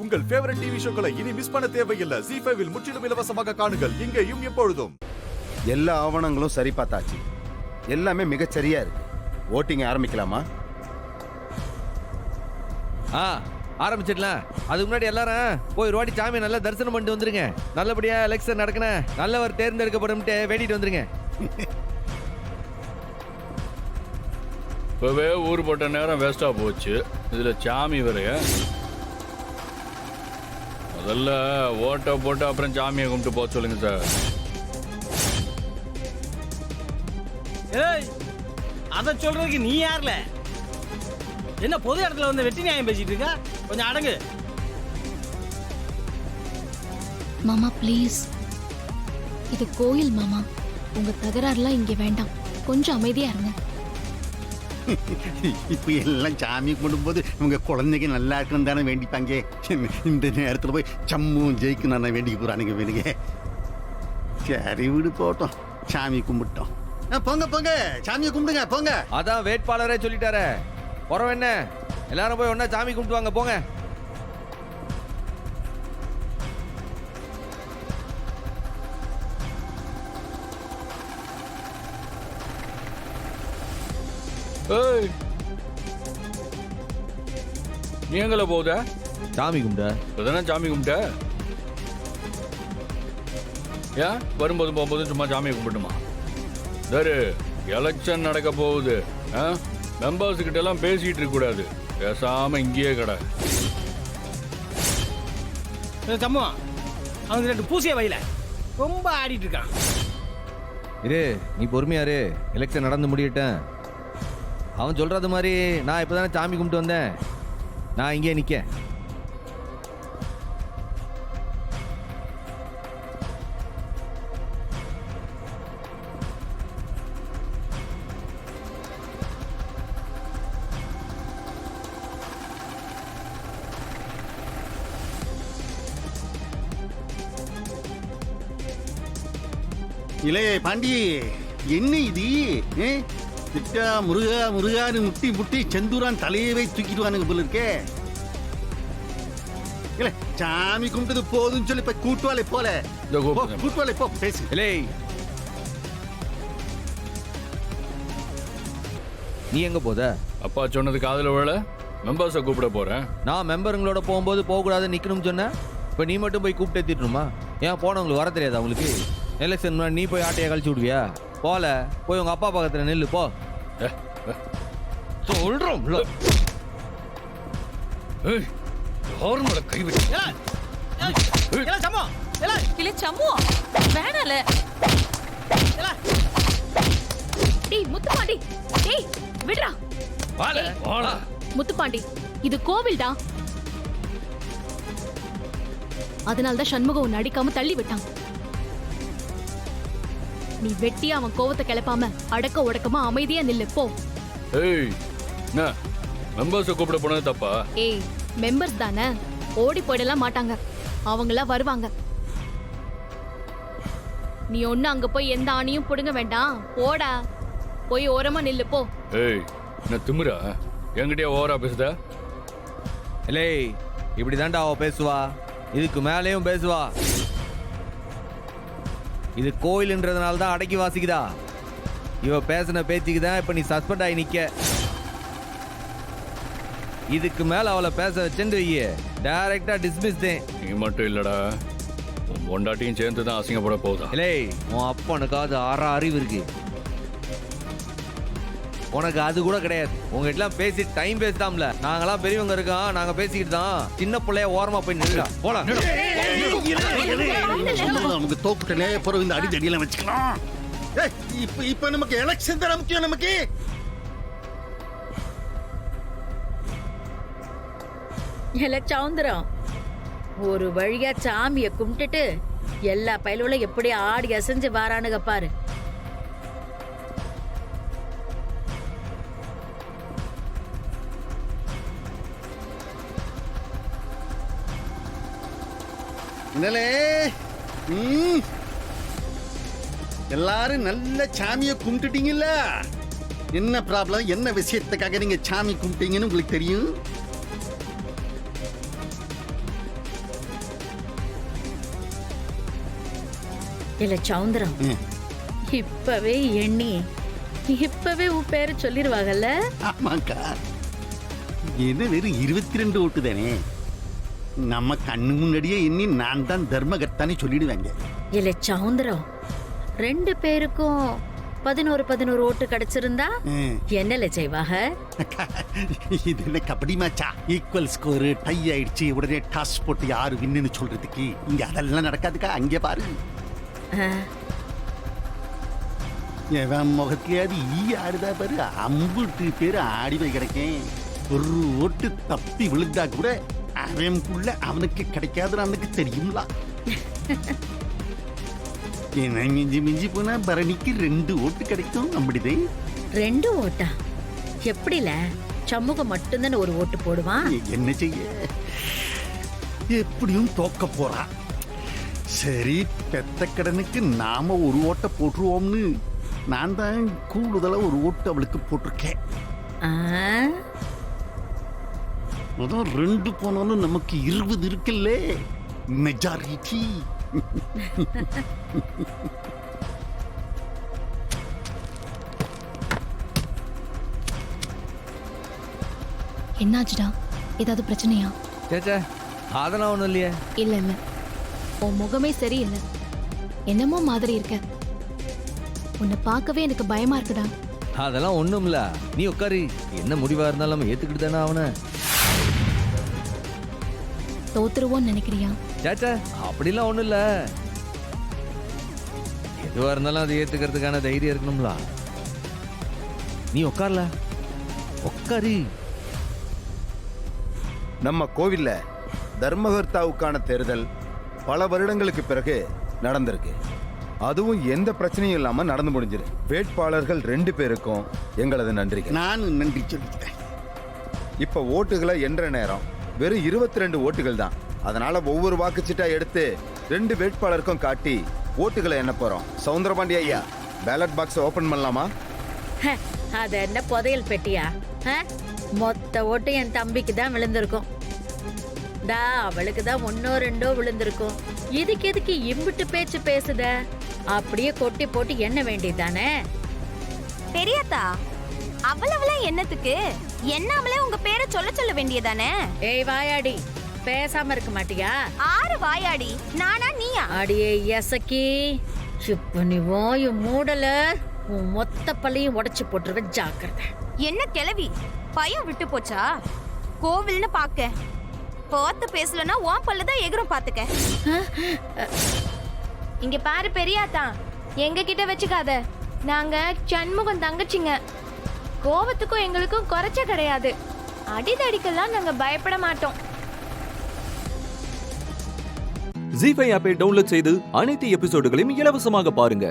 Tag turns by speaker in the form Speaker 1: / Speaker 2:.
Speaker 1: உங்கள் favourite TV ஷோக்களை இனி miss பண்ண தேவையில்லை. ZEE5 இல் முற்றிலும் இலவசமாக காணுங்கள். இங்கேயும் எப்பொழுதும்.
Speaker 2: எல்லா ஆவணங்களும் சரி பார்த்தாச்சு. எல்லாமே மிகச்சரியா இருக்கு. ஓட்டிங் ஆரம்பிக்கலாமா?
Speaker 3: ஆரம்பிச்சிடலாம். அதுக்கு முன்னாடி எல்லாரும் போய் ஒரு வாட்டி சாமி நல்லா தரிசனம் பண்ணிட்டு வந்துருங்க. நல்லபடியா எலெக்ஷன் நடக்கணும், நல்லவர் தேர்ந்தெடுக்கப்படும் வேண்டிட்டு வந்துருங்க.
Speaker 4: இப்பவே ஊர் போட்ட நேரம் வேஸ்டா போச்சு. இதுல சாமி வரைய முதல்ல ஓட்ட போட்டு அப்புறம் சாமியை கும்பிட்டு போக சொல்லுங்க சார்.
Speaker 5: ஏய், அத சொல்றதுக்கு நீ யார்ல? என்ன பொது இடத்துல வந்து வெட்டி நியாயம் பேசிட்டு இருக்க? கொஞ்சம் அடங்கு.
Speaker 6: மாமா ப்ளீஸ், இது கோயில் மாமா. உங்க தகராறுலாம் இங்க வேண்டாம். கொஞ்சம் அமைதியா இருங்க.
Speaker 2: இப்ப எல்லாம் சாமி கும்பிடும்போது உங்க குழந்தைங்க நல்லா இருக்கணும் தானே வேண்டிப்பாங்க. இந்த நேரத்துல போய் சம்மும் ஜெயிக்கணும் நான் வேண்டிக்க போறானுங்க வேணுங்க. சரி விடு போட்டோம், சாமி கும்பிட்டோம். போங்க போங்க, சாமியை கும்பிடுங்க போங்க.
Speaker 3: அதான் வேட்பாளரே சொல்லிட்டாரே, போறோம் என்ன? எல்லாரும் போய் ஒன்னா சாமி கும்பிட்டு வாங்க போங்க.
Speaker 4: ஏய், நீ எங்கள போகுத?
Speaker 3: சாமி கும்பிட
Speaker 4: இப்பதானே சாமி கும்பிட்ட. ஏன் வரும்போது போகும்போது சும்மா சாமியை கும்பிட்டுமா? சரி, எலெக்ஷன் நடக்க போகுது. மெம்பர்ஸ் கிட்ட எல்லாம் பேசிட்டு இருக்க கூடாது. பேசாம இங்கேயே கடை.
Speaker 5: சம்மு, அவங்க 2 பூசிய வயல ரொம்ப ஆடிட்டு இருக்கான்.
Speaker 3: இரு, நீ பொறுமையாரு. எலெக்ஷன் நடந்து முடியட்டேன். அவன் சொல்றது மாதிரி நான் இப்பதானே சாமி கும்பிட்டு வந்தேன். நான் இங்கே நிக்க.
Speaker 2: இளைய பாண்டி, என்ன இது? திட்டா முருகா முருகான்னு முட்டி முட்டி செந்தூரான் தலையவே தூக்கிடுவானுங்க போல இருக்கே. இல்ல சாமி கும்பிட்டது போதுன்னு சொல்லி இப்ப கூட்டுவாலே போல. கூட்டுவாலே போ, பேசு.
Speaker 3: இல்லை, நீ எங்க போத?
Speaker 4: அப்பா சொன்னது காதுல விழ. மெம்பர்ஸை கூப்பிட போறேன்.
Speaker 3: நான் மெம்பருங்களோட போகும்போது போகக்கூடாது நிக்கணும்னு சொன்னேன். இப்ப நீ மட்டும் போய் கூப்பிட்டு ஏத்திட்டுமா? ஏன் போனவங்களுக்கு வர தெரியாது அவங்களுக்கு? எலெக்ஷன் நீ போய் ஆட்டையை கழிச்சு விடுவியா? போல போய் உங்க அப்பா பக்கத்துல நெல்லு போ. சொல்றோம்
Speaker 6: முத்துப்பாண்டி, இது கோவில்டா. அதனால்தான் சண்முகம் நடிக்காம தள்ளி விட்டான். நீ வெட்டி அவன் கோவத்தை கிளப்பாம அடக்க உடக்கமா அமைதியா நில்லு போ.
Speaker 4: ஏய், என்ன மெம்பர்ஸை கூப்பிட போனது தப்பா?
Speaker 6: ஏய், மெம்பர்ஸ் தானே, ஓடி போயிடலாம் மாட்டாங்க. அவங்களா வருவாங்க. நீ ஒண்ணு அங்க போய் எந்த ஆணியும் புடுங்க வேண்டாம். போடா, போய் ஓரமா நில்லு போ.
Speaker 4: ஏய், என்ன திமிரா? என்கிட்டயே ஓவரா பேசுத?
Speaker 3: இல்லை, இப்படிதான்டா அவ பேசுவா. இதுக்கு மேலேயும் பேசுவா. இது கோயில்ன்றதுனால தான் அடக்கி வாசிக்குதா. இவ பேசின பேச்சுக்கு தான் இப்ப நீ சஸ்பெண்ட் ஆகி நிக்க. இதுக்கு மேல அவளை பேச வச்சுட்டு டைரக்டா டிஸ்மிஸ் தான்.
Speaker 4: நீ மட்டும் இல்லடா, உன் பொண்டாட்டியும் சேர்ந்து தான் அசிங்கப்பட போகுதா?
Speaker 3: இல்லை, உன் அப்பனுக்காவது அறிவு இருக்கு, உனக்கு அது கூட கிடையாது. உங்ககிட்ட பேசி டைம் பேசிட்டாம்ல. நாங்கெல்லாம் பெரியவங்க இருக்கோம், நாங்க பேசிக்கிட்டு தான். சின்ன பிள்ளைய ஓரமா போய் நில்லா போலாம்.
Speaker 2: நமக்கு தோப்புட்டே பிறகு இந்த அடிச்சடியெல்லாம் வச்சுக்கலாம். இப்ப நமக்கு எலெக்ஷன் தான் முக்கியம். நமக்கு
Speaker 7: சவுந்தரம் ஒரு வழியா சாமியை கும்பிட்டுட்டு எல்லா பயலுல எப்படி ஆடி அசைஞ்சு வாரானுங்க பாரு.
Speaker 2: எல்லாரும் நல்ல சாமியை கும்பிட்டுட்டீங்கல்ல? என்ன ப்ராப்ளம், என்ன விஷயத்துக்காக நீங்க சாமி கும்பிட்டீங்கன்னு உங்களுக்கு தெரியும்?
Speaker 7: இல்ல சவுந்தரம், இப்பவே எண்ணி இப்பவே உன் பேரை சொல்லிருவாங்கல்ல.
Speaker 2: ஆமாக்கா, என்ன வெறும் 22 ஓட்டு தானே, நம்ம கண்ணு முன்னாடியே எண்ணி நான் தான் தர்மகர்த்தானே சொல்லிடுவாங்க.
Speaker 7: இல்ல சவுந்தரம், 2 பேருக்கும் 11 ஓட்டு கிடைச்சிருந்தா என்னல செய்வாங்க?
Speaker 2: அக்கா, இது என்ன கபடி மேட்சா? ஈக்குவல் ஸ்கோர், டை ஆயிடுச்சு, உடனே டாஸ் போட்டு யாரு வின்னு சொல்றதுக்கு இங்க அதெல்லாம் நடக்காதுக்கா. அங்கே பாரு, எவன் முகத்திலேயாவது ஆடுதா பாரு. 50 பேர் ஆடி போய் கிடைக்கேன். ஒரு ஓட்டு தப்பி விழுந்தா கூட அவனுக்குள்ள அவனுக்கு கிடைக்காதுன்னு அவனுக்கு தெரியுங்களா? என்ன மிஞ்சி மிஞ்சி போனா பரணிக்கு 2 ஓட்டு கிடைக்கும். அப்படிதே
Speaker 7: 2 ஓட்டா? எப்படில? சமூகம் மட்டும்தானே ஒரு ஓட்டு போடுவான்.
Speaker 2: என்ன செய்ய, எப்படியும் தோக்க போறா. சரி, பெத்த கடனுக்கு நாம ஒரு ஓட்டை போட்டுருவோம்னு நான் தான் கூடுதலா ஒரு ஓட்டு அவளுக்கு போட்டிருக்கேன். அதான் 2 போனாலும் நமக்கு 20 இருக்குல்ல, மெஜாரிட்டி.
Speaker 6: என்னாச்சுடா? ஏதாவது பிரச்சனையா?
Speaker 3: சேச்சா, அதெல்லாம் ஒன்றும் இல்லையே.
Speaker 6: இல்ல இல்ல, உன் முகமே சரியில்லை, என்னமோ மாதிரி இருக்க. உன்னை பார்க்கவே எனக்கு பயமா இருக்குடா.
Speaker 3: அதெல்லாம் ஒண்ணும் இல்ல, நீ உட்காரி. என்ன முடிவா இருந்தாலும் நம்ம ஏத்துக்கிட்டு தானே அவனை.
Speaker 6: தோத்துருவோன்னு நினைக்கிறியா?
Speaker 3: சேச்சா, அப்படிலாம் ஒண்ணும் இல்ல. எதுவா இருந்தாலும் அதை ஏத்துக்கிறதுக்கான தைரியம் இருக்கணும்ல. நீ உட்கார்ல, உட்காரி.
Speaker 8: நம்ம கோவில்ல தர்மகர்த்தாவுக்கான தேர்தல் பல வருடங்களுக்கு பிறகு நடந்திருக்கு. அதுவும் எந்த பிரச்சனையும் இல்லாம நடந்து முடிஞ்சிரு. வேட்பாளர்கள் 2 பேருக்கும் எங்களது நன்றிகள்.
Speaker 2: நான் நன்றி சொல்லிக்கிறேன்.
Speaker 8: இப்ப ஓட்டுகளை என்ற நேரம் வெறும் 22 ஓட்டுகள் தான். அதனால ஒவ்வொரு வாக்குச்சீட்டா எடுத்து 2 வேட்பாளருக்கும் காட்டி ஓட்டுகளை எண்ண போறோம். சவுந்தரபாண்டி ஐயா, பேலட் பாக்ஸ் ஓபன் பண்ணலாமா?
Speaker 7: அது என்ன புதையல் பெட்டியா? மொத்த ஓட்டு என் தம்பிக்கு தான் விழுந்திருக்கும். அவளுக்கு தான் 1ஓ 2ஓ விழுந்திருக்கும். இதுக்கு எதுக்கு இம்பிட்டு பேச்சு பேசுத? அப்படியே கொட்டி போட்டு எண்ண வேண்டியதானே.
Speaker 9: பெரியத்தா, அவ்வளவுலாம் என்னத்துக்கு? எண்ணாமலே உங்க பேரை சொல்ல வேண்டியதானே.
Speaker 7: ஏய் வாயாடி, பேசாம இருக்க மாட்டியா?
Speaker 9: 6 வாயாடி, நானா நீயா?
Speaker 7: அடியே எசக்கி, இப்ப நீ வாயு மூடல, உன் மொத்த பள்ளியும் உடைச்சு போட்டுருவேன், ஜாக்கிரதை.
Speaker 9: என்ன கிளவி, பயம் விட்டு போச்சா? கோவில்னு பாக்க பார்த்து பேசலன்னா உன் பல்லுதான் எகிரும் பாத்துக்க. இங்க பாரு பெரியாத்தா, எங்க கிட்ட வச்சுக்காத. நாங்க சண்முகம் தங்கச்சிங்க. கோவத்துக்கும் எங்களுக்கும் குறைச்ச கிடையாது. அடிதடிக்கெல்லாம் நாங்க பயப்பட மாட்டோம்.
Speaker 10: ஜீ5 ஆப்பை டவுன்லோட் செய்து அனைத்து எபிசோடுகளையும் இலவசமாக பாருங்க.